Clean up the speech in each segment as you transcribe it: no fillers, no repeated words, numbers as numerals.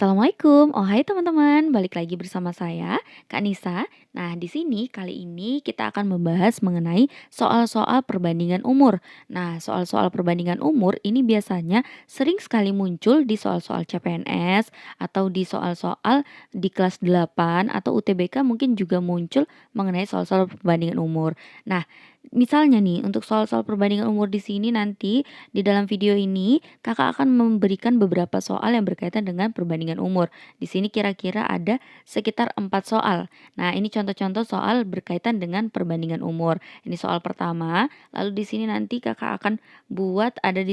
Assalamualaikum. Oh, hai teman-teman, balik lagi bersama saya, Kak Nisa. Nah, di sini kali ini kita akan membahas mengenai soal-soal perbandingan umur. Nah, soal-soal perbandingan umur ini biasanya sering sekali muncul di soal-soal CPNS atau di soal-soal di kelas 8 atau UTBK mungkin juga muncul mengenai soal-soal perbandingan umur. Nah, misalnya nih untuk soal-soal perbandingan umur di sini nanti di dalam video ini Kakak akan memberikan beberapa soal yang berkaitan dengan perbandingan umur. Di sini kira-kira ada sekitar 4 soal. Nah, ini contoh-contoh soal berkaitan dengan perbandingan umur. Ini soal pertama, lalu di sini nanti Kakak akan buat ada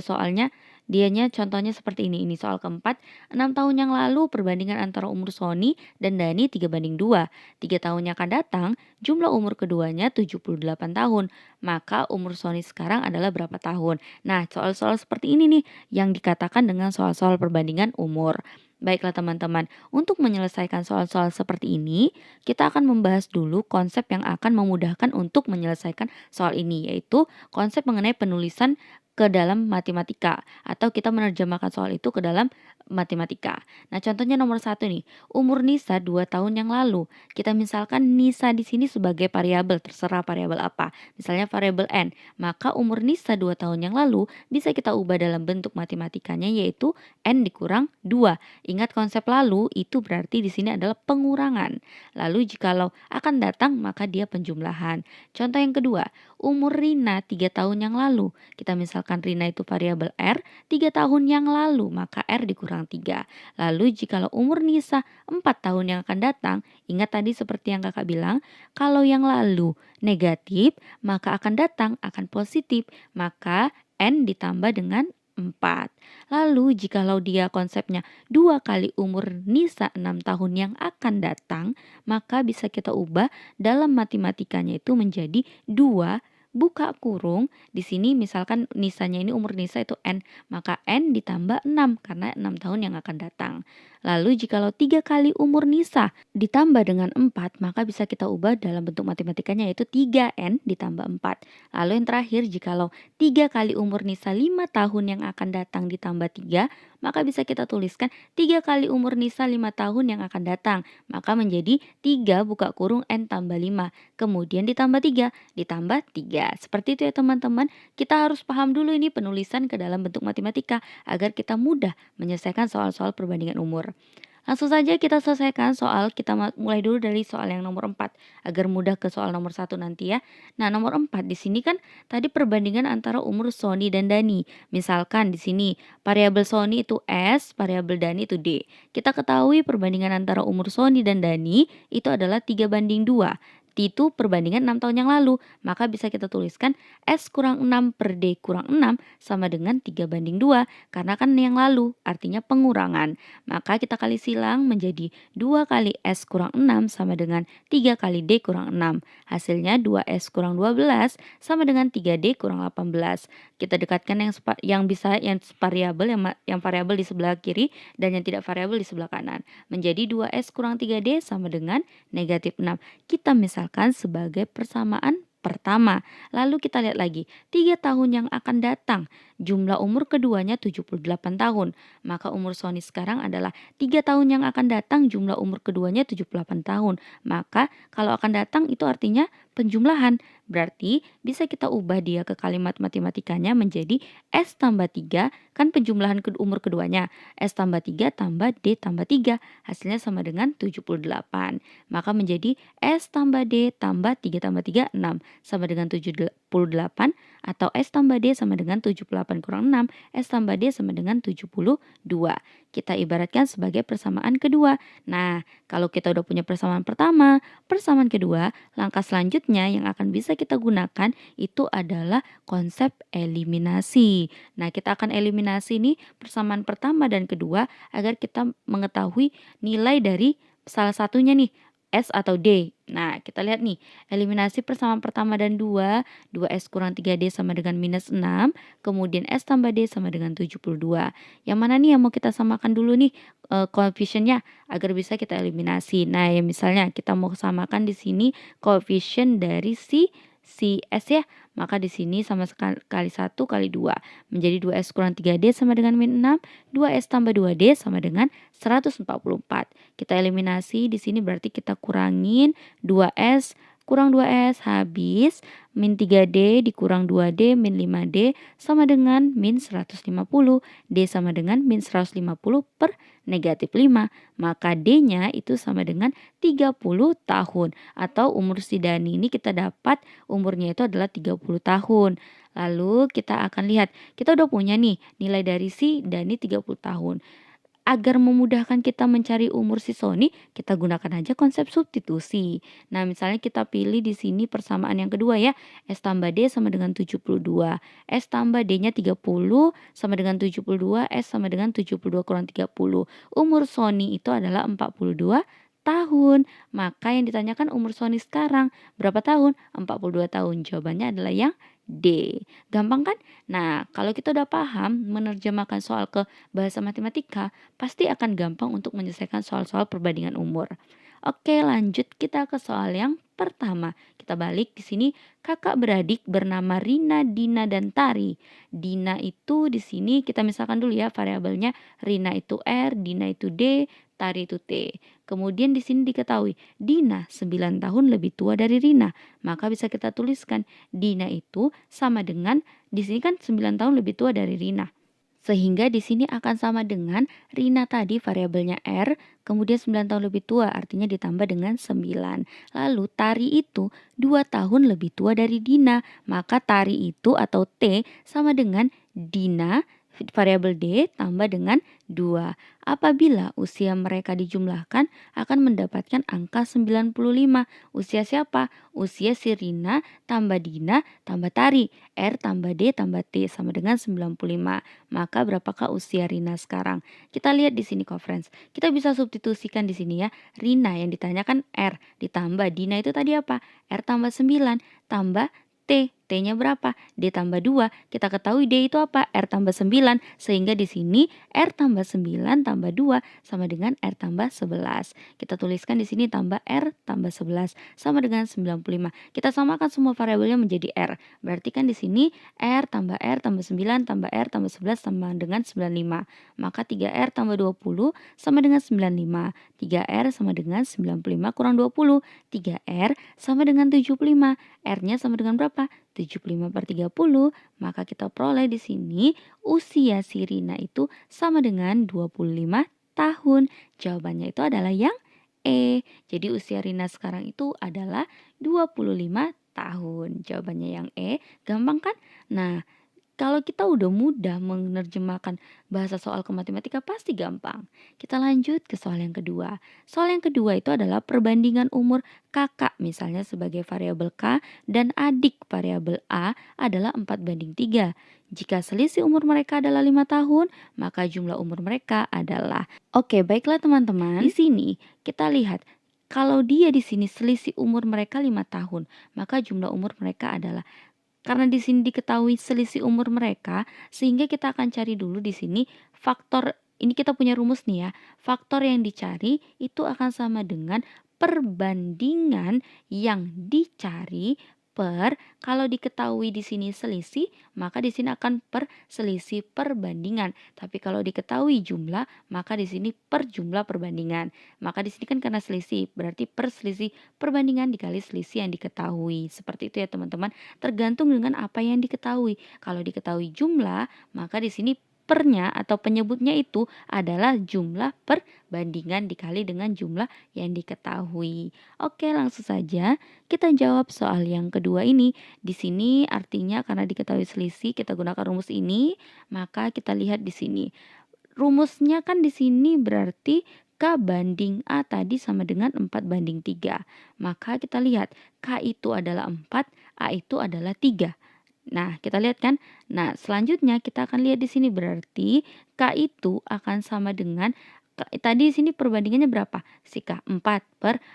soalnya dianya contohnya seperti ini. Ini soal keempat, 6 tahun yang lalu perbandingan antara umur Sony dan Dani 3:2. 3 tahun yang akan datang, jumlah umur keduanya 78 tahun. Maka umur Sony sekarang adalah berapa tahun? Nah, soal-soal seperti ini nih yang dikatakan dengan soal-soal perbandingan umur. Baiklah teman-teman, untuk menyelesaikan soal-soal seperti ini, kita akan membahas dulu konsep yang akan memudahkan untuk menyelesaikan soal ini, yaitu konsep mengenai penulisan ke dalam matematika atau kita menerjemahkan soal itu ke dalam matematika. Nah, contohnya nomor satu nih, umur Nisa 2 tahun yang lalu. Kita misalkan Nisa di sini sebagai variabel, terserah variabel apa. Misalnya variabel N. Maka umur Nisa 2 tahun yang lalu bisa kita ubah dalam bentuk matematikanya yaitu N dikurang 2. Ingat konsep lalu itu berarti di sini adalah pengurangan. Lalu jikalau akan datang maka dia penjumlahan. Contoh yang kedua, umur Rina 3 tahun yang lalu. Kita misalkan Rina itu variabel R 3 tahun yang lalu maka R dikurang 3. Lalu jikalau umur Nisa 4 tahun yang akan datang, ingat tadi seperti yang kakak bilang, kalau yang lalu negatif maka akan datang akan positif, maka N ditambah dengan 4. Lalu jikalau dia konsepnya 2 kali umur Nisa 6 tahun yang akan datang, maka bisa kita ubah dalam matematikanya itu menjadi 2 buka kurung. Di sini misalkan Nisanya ini umur Nisa itu N, maka N ditambah 6 karena 6 tahun yang akan datang. Lalu jikalau 3 kali umur Nisa ditambah dengan 4, maka bisa kita ubah dalam bentuk matematikanya yaitu 3N ditambah 4. Lalu yang terakhir, jikalau 3 kali umur Nisa 5 tahun yang akan datang ditambah 3, maka bisa kita tuliskan 3 kali umur Nisa 5 tahun yang akan datang. Maka menjadi 3 buka kurung N tambah 5. Kemudian ditambah 3, ditambah 3. Seperti itu ya teman-teman. Kita harus paham dulu ini penulisan ke dalam bentuk matematika agar kita mudah menyelesaikan soal-soal perbandingan umur. Langsung saja kita selesaikan soal, kita mulai dulu dari soal yang nomor 4 agar mudah ke soal nomor 1 nanti ya. Nah, nomor 4 di sini kan tadi perbandingan antara umur Sony dan Dani. Misalkan di sini variabel Sony itu S, variabel Dani itu D. Kita ketahui perbandingan antara umur Sony dan Dani itu adalah 3:2. Itu perbandingan 6 tahun yang lalu. Maka bisa kita tuliskan S kurang 6 per D kurang 6 sama dengan 3:2. Karena kan yang lalu artinya pengurangan. Maka kita kali silang menjadi 2 kali S kurang 6 sama dengan 3 kali D kurang 6. Hasilnya 2S kurang 12 sama dengan 3D kurang 18. Kita dekatkan yang variabel yang variabel di sebelah kiri dan yang tidak variabel di sebelah kanan. Menjadi 2S kurang 3D sama dengan negatif 6. Kita misalkan sebagai persamaan pertama. Lalu kita lihat lagi, 3 tahun yang akan datang, jumlah umur keduanya 78 tahun. Maka umur Sony sekarang adalah 3 tahun yang akan datang, jumlah umur keduanya 78 tahun. Maka kalau akan datang itu artinya penjumlahan. Berarti bisa kita ubah dia ke kalimat matematikanya menjadi S tambah 3, kan penjumlahan umur keduanya. S tambah 3 tambah D tambah 3, hasilnya sama dengan 78. Maka menjadi S tambah D tambah 3 tambah 3, 6, sama dengan 78, atau S tambah D sama dengan 78 kurang 6, S tambah D sama dengan 72. Kita ibaratkan sebagai persamaan kedua. Nah, kalau kita udah punya persamaan pertama, persamaan kedua, langkah selanjutnya yang akan bisa kita gunakan itu adalah konsep eliminasi. Nah, kita akan eliminasi nih persamaan pertama dan kedua agar kita mengetahui nilai dari salah satunya nih, S atau D. Nah, kita lihat nih, eliminasi persamaan pertama dan 2, 2S kurang 3D sama dengan minus 6, kemudian S tambah D sama dengan 72. Yang mana nih yang mau kita samakan dulu nih koefisiennya agar bisa kita eliminasi. Nah, ya misalnya kita mau samakan di sini koefisien dari si si S ya. Maka di sini sama kali 1 kali 2 menjadi 2S kurang 3D sama dengan min 6, 2S tambah 2D sama dengan 144. Kita eliminasi di sini berarti kita kurangin 2S kurang 2S habis min 3D dikurang 2D min 5D sama dengan min 150. D sama dengan min 150 per negatif 5. Maka D-nya itu sama dengan 30 tahun. Atau umur si Dani ini kita dapat umurnya itu adalah 30 tahun. Lalu kita akan lihat, kita udah punya nih nilai dari si Dani 30 tahun. Agar memudahkan kita mencari umur si Sony, kita gunakan aja konsep substitusi. Nah, misalnya kita pilih di sini persamaan yang kedua ya. S tambah D sama dengan 72. S tambah D-nya 30 sama dengan 72. S sama dengan 72 kurang 30. Umur Sony itu adalah 42 tahun. Maka yang ditanyakan umur Sony sekarang berapa tahun? 42 tahun. Jawabannya adalah yang D. Gampang kan? Nah, kalau kita udah paham menerjemahkan soal ke bahasa matematika, pasti akan gampang untuk menyelesaikan soal-soal perbandingan umur. Oke, lanjut kita ke soal yang pertama. Kita balik di sini, kakak beradik bernama Rina, Dina, dan Tari. Dina itu di sini kita misalkan dulu ya variabelnya, Rina itu R, Dina itu D, Tari itu T. Kemudian di sini diketahui Dina 9 tahun lebih tua dari Rina. Maka bisa kita tuliskan Dina itu sama dengan, di sini kan 9 tahun lebih tua dari Rina. Sehingga di sini akan sama dengan Rina tadi variabelnya R, kemudian 9 tahun lebih tua artinya ditambah dengan 9. Lalu Tari itu 2 tahun lebih tua dari Dina, maka Tari itu atau T sama dengan Dina variabel D tambah dengan 2. Apabila usia mereka dijumlahkan akan mendapatkan angka 95. Usia siapa? Usia si Rina tambah Dina tambah Tari. R tambah D tambah T sama dengan 95. Maka berapakah usia Rina sekarang? Kita lihat di sini friends. Kita bisa substitusikan di sini ya. Rina yang ditanyakan R ditambah Dina itu tadi apa? R tambah 9 tambah T. T-nya berapa? D tambah 2. Kita ketahui D itu apa? R tambah 9. Sehingga di sini R tambah 9 tambah 2 sama dengan R tambah 11. Kita tuliskan di sini tambah R tambah 11 sama dengan 95. Kita samakan semua variabelnya menjadi R. Berarti kan di sini R tambah 9 tambah R tambah 11 sama dengan 95. Maka 3R tambah 20 sama dengan 95. 3R sama dengan 95 kurang 20. 3R sama dengan 75. R-nya sama dengan berapa? 75/30, maka kita peroleh di sini usia si Rina itu sama dengan 25 tahun. Jawabannya itu adalah yang E. Jadi usia Rina sekarang itu adalah 25 tahun. Jawabannya yang E. Gampang kan? Nah, kalau kita udah mudah menerjemahkan bahasa soal ke matematika pasti gampang. Kita lanjut ke soal yang kedua. Soal yang kedua itu adalah perbandingan umur kakak misalnya sebagai variabel K dan adik variabel A adalah 4:3. Jika selisih umur mereka adalah 5 tahun, maka jumlah umur mereka adalah. Oke, baiklah teman-teman. Di sini kita lihat kalau dia di sini selisih umur mereka 5 tahun, maka jumlah umur mereka adalah. Karena di sini diketahui selisih umur mereka, sehingga kita akan cari dulu di sini faktor, ini kita punya rumus nih ya. Faktor yang dicari itu akan sama dengan perbandingan yang dicari per, kalau diketahui di sini selisih, maka di sini akan per selisih perbandingan. Tapi kalau diketahui jumlah, maka di sini per jumlah perbandingan. Maka di sini kan karena selisih, berarti per selisih perbandingan dikali selisih yang diketahui. Seperti itu ya teman-teman. Tergantung dengan apa yang diketahui. Kalau diketahui jumlah, maka di sini pernya atau penyebutnya itu adalah jumlah perbandingan dikali dengan jumlah yang diketahui. Oke, langsung saja kita jawab soal yang kedua ini. Di sini artinya karena diketahui selisih kita gunakan rumus ini, maka kita lihat di sini. Rumusnya kan di sini berarti K banding A tadi sama dengan 4:3. Maka kita lihat K itu adalah 4, A itu adalah 3. Nah, kita lihat kan. Nah, selanjutnya kita akan lihat di sini berarti K itu akan sama dengan, K tadi di sini perbandingannya berapa? Sika 4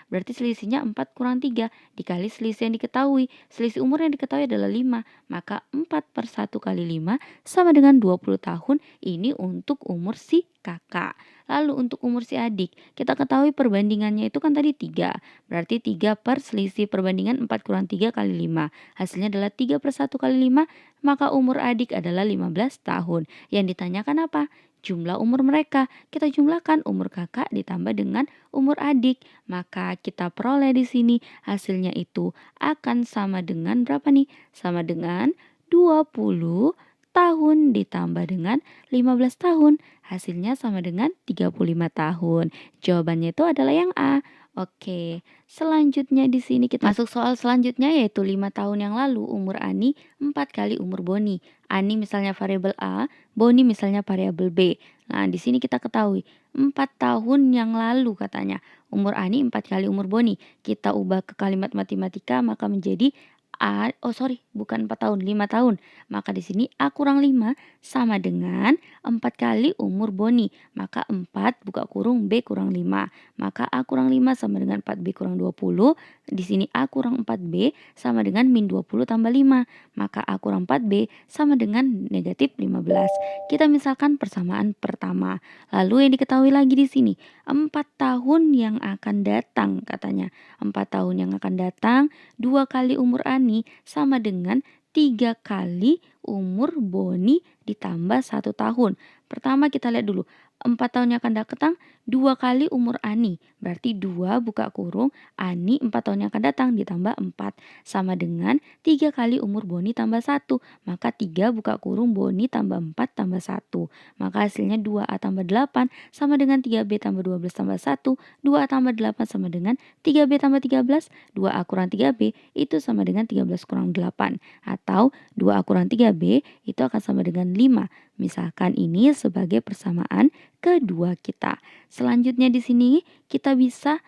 berarti selisihnya 4 kurang 3 dikali selisih yang diketahui. Selisih umur yang diketahui adalah 5. Maka 4/1 kali 5 sama dengan 20 tahun. Ini untuk umur si kakak. Lalu untuk umur si adik, kita ketahui perbandingannya itu kan tadi 3. Berarti 3 per selisih perbandingan 4 kurang 3 kali 5. Hasilnya adalah 3/1 kali 5, maka umur adik adalah 15 tahun. Yang ditanyakan apa? Jumlah umur mereka. Kita jumlahkan umur kakak ditambah dengan umur adik. Maka kita peroleh di sini hasilnya itu akan sama dengan berapa nih? Sama dengan 20 tahun ditambah dengan 15 tahun. Hasilnya sama dengan 35 tahun. Jawabannya itu adalah yang A. Oke, selanjutnya di sini kita masuk soal selanjutnya yaitu 5 tahun yang lalu umur Ani 4 kali umur Boni. Ani misalnya variabel A, Boni misalnya variabel B. Nah, di sini kita ketahui 4 tahun yang lalu katanya. Umur Ani 4 kali umur Boni. Kita ubah ke kalimat matematika maka menjadi bukan 4 tahun, 5 tahun. Maka di sini A kurang 5 sama dengan 4 kali umur Boni. Maka 4 buka kurung B kurang 5. Maka A kurang 5 sama dengan 4B kurang 20. Di sini A kurang 4B sama dengan min 20 tambah 5. Maka A kurang 4B sama dengan negatif 15. Kita misalkan persamaan pertama. Lalu yang diketahui lagi di sini 4 tahun yang akan datang katanya. 4 tahun yang akan datang 2 kali umur Ani sama dengan 3 kali umur Boni ditambah 1 tahun. Pertama kita lihat dulu. 4 tahun yang akan datang 2 kali umur Ani. Berarti 2 buka kurung Ani 4 tahun yang akan datang ditambah 4. Sama dengan 3 kali umur Boni tambah 1. Maka 3 buka kurung Boni tambah 4 tambah 1. Maka hasilnya 2A tambah 8 sama dengan 3B tambah 12 tambah 1. 2A tambah 8 sama dengan 3B tambah 13. 2A kurang 3B itu sama dengan 13 kurang 8. Atau 2A kurang 3B itu akan sama dengan 5. Misalkan ini sebagai persamaan kedua kita. Selanjutnya di sini kita bisa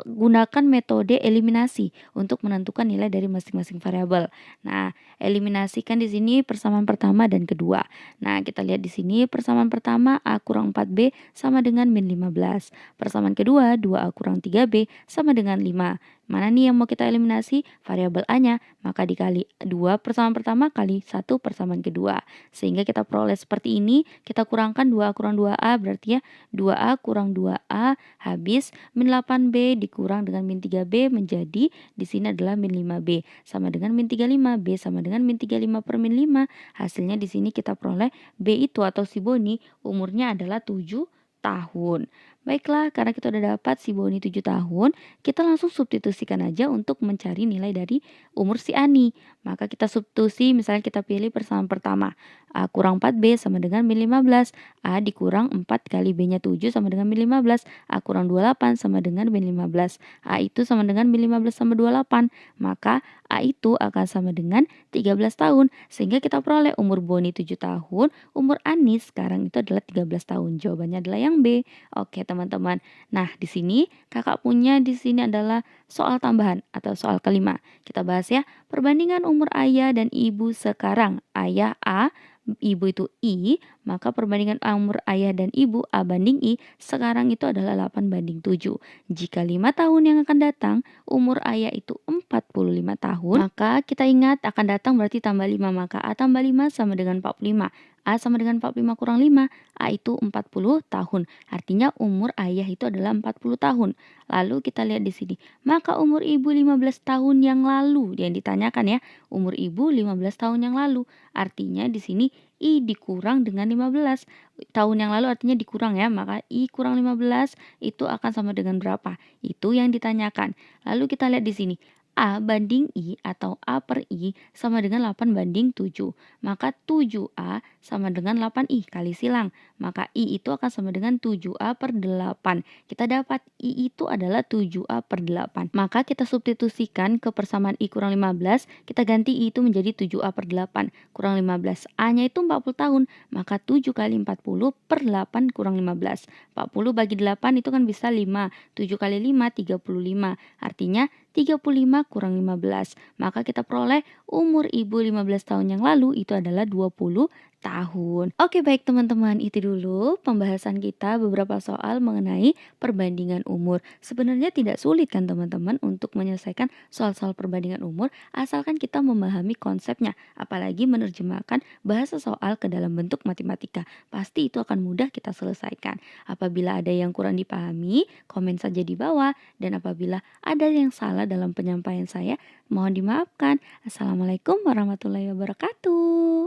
gunakan metode eliminasi untuk menentukan nilai dari masing-masing variabel. Nah, eliminasikan di sini persamaan pertama dan kedua. Nah, kita lihat di sini persamaan pertama A kurang 4B sama dengan min 15. Persamaan kedua 2A kurang 3B sama dengan 5. Mana nih yang mau kita eliminasi? Variabel A-nya. Maka dikali 2 persamaan pertama kali 1 persamaan kedua. Sehingga kita peroleh seperti ini. Kita kurangkan 2A kurang 2A berarti ya 2A kurang 2A habis min 8B dikurang dengan min 3B menjadi di sini adalah min 5B sama dengan min 35. B sama dengan min 35 per min 5. Hasilnya di sini kita peroleh B itu atau si Boni umurnya adalah 7 tahun. Baiklah, karena kita udah dapat si Boni 7 tahun, kita langsung substitusikan aja untuk mencari nilai dari umur si Ani. Maka kita substitusi, misalnya kita pilih persamaan pertama. A kurang 4B sama dengan min 15. A dikurang 4 kali B-nya 7 sama dengan min 15. A kurang 28 sama dengan min 15. A itu sama dengan min 15 sama 28. Maka A itu akan sama dengan 13 tahun. Sehingga kita peroleh umur Boni 7 tahun, umur Ani sekarang itu adalah 13 tahun. Jawabannya adalah yang B. Oke, teman-teman. Nah, di sini kakak punya di sini adalah soal tambahan atau soal kelima. Kita bahas ya, perbandingan umur ayah dan ibu sekarang. Ayah A, ibu itu I, maka perbandingan umur ayah dan ibu A banding I sekarang itu adalah 8 banding 7. Jika 5 tahun yang akan datang, umur ayah itu 45 tahun, maka kita ingat akan datang berarti tambah 5, maka A tambah 5 sama dengan 45. A sama dengan 45 kurang 5, A itu 40 tahun. Artinya umur ayah itu adalah 40 tahun. Lalu kita lihat di sini, maka umur ibu 15 tahun yang lalu, yang ditanyakan ya, umur ibu 15 tahun yang lalu. Artinya di sini I dikurang dengan 15. Tahun yang lalu artinya dikurang ya, maka I kurang 15 itu akan sama dengan berapa? Itu yang ditanyakan. Lalu kita lihat di sini, A banding I atau A per I sama dengan 8 banding 7. Maka 7A sama dengan 8I kali silang. Maka I itu akan sama dengan 7A per 8. Kita dapat I itu adalah 7A per 8. Maka kita substitusikan ke persamaan I kurang 15. Kita ganti I itu menjadi 7A per 8. Kurang 15. A-nya itu 40 tahun. Maka 7 kali 40 per 8 kurang 15. 40 bagi 8 itu kan bisa 5. 7 kali 5, 35. Artinya 35 kurang 15. Maka kita peroleh umur ibu 15 tahun yang lalu itu adalah 20 tahun. Oke baik teman-teman, itu dulu pembahasan kita beberapa soal mengenai perbandingan umur. Sebenarnya tidak sulit kan teman-teman untuk menyelesaikan soal-soal perbandingan umur asalkan kita memahami konsepnya, apalagi menerjemahkan bahasa soal ke dalam bentuk matematika. Pasti itu akan mudah kita selesaikan. Apabila ada yang kurang dipahami, komen saja di bawah dan apabila ada yang salah dalam penyampaian saya, mohon dimaafkan. Assalamualaikum warahmatullahi wabarakatuh.